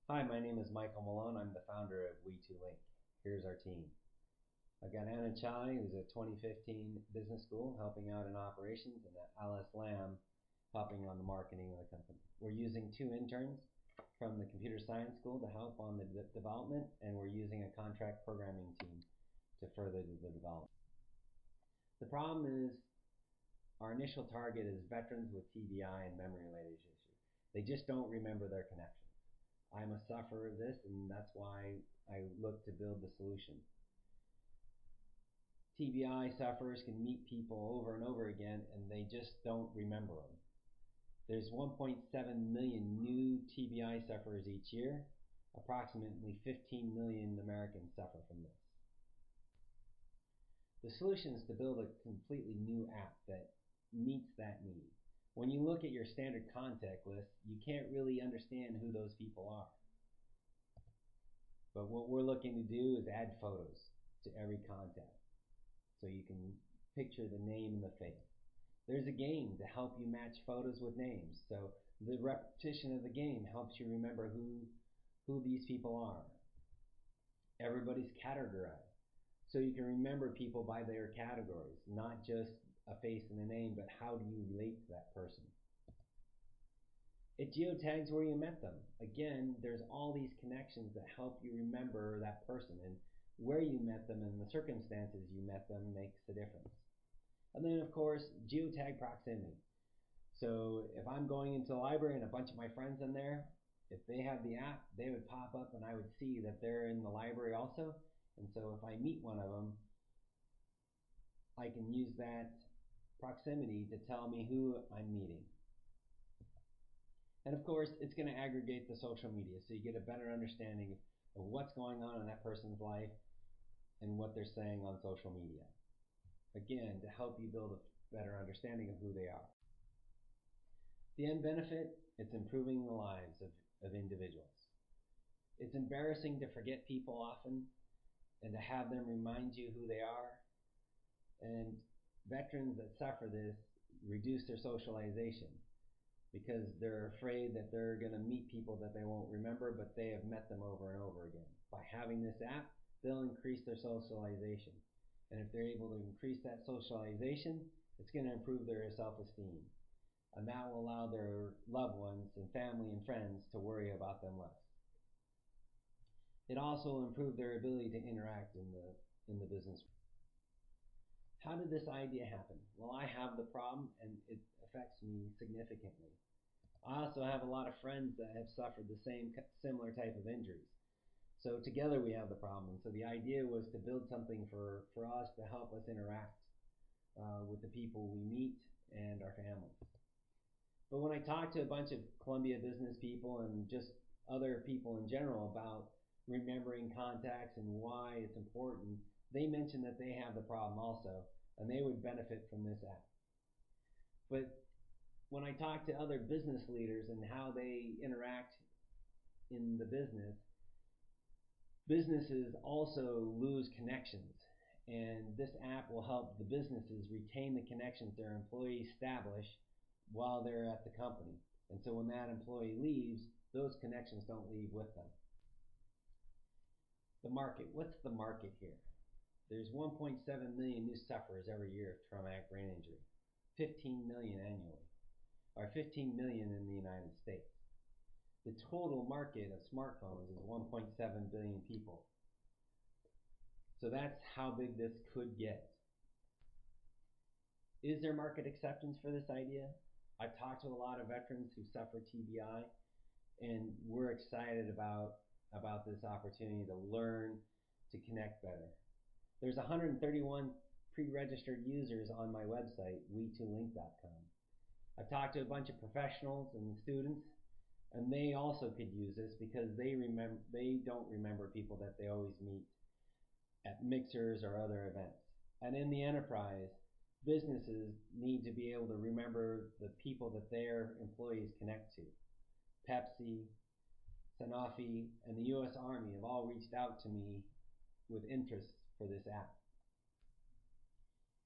Hi, my name is Michael Malone. I'm the founder of We2link. Here's our team. I've got Anna Chai, who's a 2015 business school, helping out in operations, and Alice Lamb, helping on the marketing of the company. We're using 2 interns from the computer science school to help on the development, and we're using a contract programming team to further the development. The problem is our initial target is veterans with TBI and memory-related issues. They just don't remember their connections. I'm a sufferer of this, and that's why I look to build the solution. TBI sufferers can meet people over and over again, and they just don't remember them. There's 1.7 million new TBI sufferers each year. Approximately 15 million Americans suffer from this. The solution is to build a completely new app that meets that need. When you look at your standard contact list, you can't really understand who those people are. But what we're looking to do is add photos to every contact, so you can picture the name and the face. There's a game to help you match photos with names, so the repetition of the game helps you remember who these people are. Everybody's categorized, so you can remember people by their categories, not just a face and a name, but how do you relate to that person. It geotags where you met them. Again, there's all these connections that help you remember that person, and where you met them and the circumstances you met them makes a difference. And then, of course, geotag proximity. So if I'm going into the library and a bunch of my friends in there, if they have the app, they would pop up and I would see that they're in the library also. And so if I meet one of them, I can use that proximity to tell me who I'm meeting. And of course, it's going to aggregate the social media, so you get a better understanding of what's going on in that person's life and what they're saying on social media. Again, to help you build a better understanding of who they are. The end benefit, it's improving the lives of individuals. It's embarrassing to forget people often and to have them remind you who they are. And veterans that suffer this reduce their socialization because they're afraid that they're going to meet people that they won't remember, but they have met them over and over again. By having this app, they'll increase their socialization. And if they're able to increase that socialization, it's going to improve their self-esteem. And that will allow their loved ones and family and friends to worry about them less. It also will improve their ability to interact in the business. How did this idea happen? Well, I have the problem and it affects me significantly. I also have a lot of friends that have suffered the similar type of injuries. So together we have the problem. And so the idea was to build something for us to help us interact with the people we meet and our families. But when I talked to a bunch of Columbia business people and just other people in general about remembering contacts and why it's important, they mentioned that they have the problem also, and they would benefit from this app. But when I talk to other business leaders and how they interact in the business, businesses also lose connections. And this app will help the businesses retain the connections their employees establish while they're at the company. And so when that employee leaves, those connections don't leave with them. The market. What's the market here? There's 1.7 million new sufferers every year of traumatic brain injury, 15 million annually, or 15 million in the United States. The total market of smartphones is 1.7 billion people. So that's how big this could get. Is there market acceptance for this idea? I've talked to a lot of veterans who suffer TBI, and we're excited about this opportunity to learn to connect better. There's 131 pre-registered users on my website, We2link.com. I've talked to a bunch of professionals and students, and they also could use this because they don't remember people that they always meet at mixers or other events. And in the enterprise, businesses need to be able to remember the people that their employees connect to. Pepsi, Sanofi, and the U.S. Army have all reached out to me with interest for this app.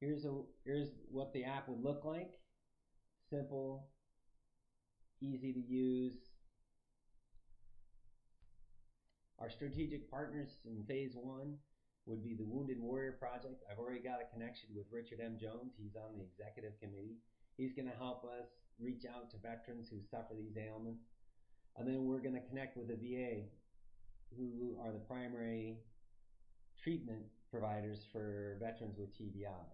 Here's what the app would look like. Simple, easy to use, strategic partners in phase one would be the Wounded Warrior Project. I've already got a connection with Richard M. Jones. He's on the executive committee. He's going to help us reach out to veterans who suffer these ailments. And then we're going to connect with the VA, who are the primary treatment providers for veterans with TBI.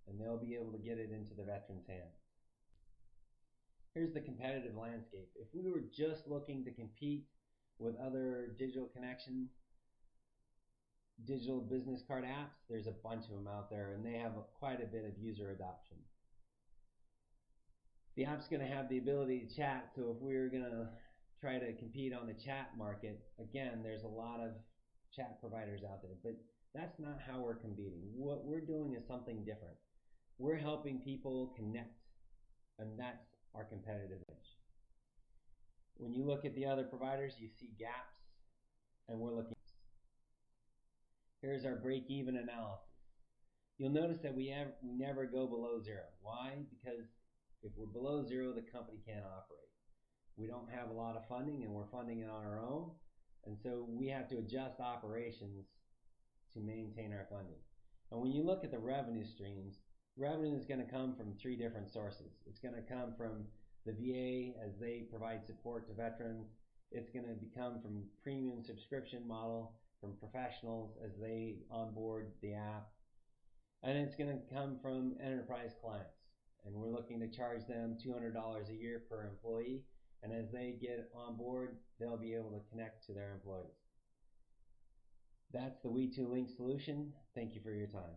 And they'll be able to get it into the veterans' hands. Here's the competitive landscape. If we were just looking to compete with other digital connection, digital business card apps, there's a bunch of them out there, and they have quite a bit of user adoption. The app's going to have the ability to chat, so if we were going to try to compete on the chat market, again, there's a lot of chat providers out there, but that's not how we're competing. What we're doing is something different. We're helping people connect, and that's our competitive edge. When you look at the other providers, you see gaps, and we're looking. Here's our break-even analysis. You'll notice that we never go below zero. Why? Because if we're below zero, the company can't operate. We don't have a lot of funding, and we're funding it on our own, and so we have to adjust operations to maintain our funding. And when you look at the revenue streams, revenue is going to come from three different sources. It's going to come from the VA as they provide support to veterans. It's going to come from premium subscription model from professionals as they onboard the app. And it's going to come from enterprise clients. And we're looking to charge them $200 a year per employee. And as they get on board, they'll be able to connect to their employees. That's the We2link solution. Thank you for your time.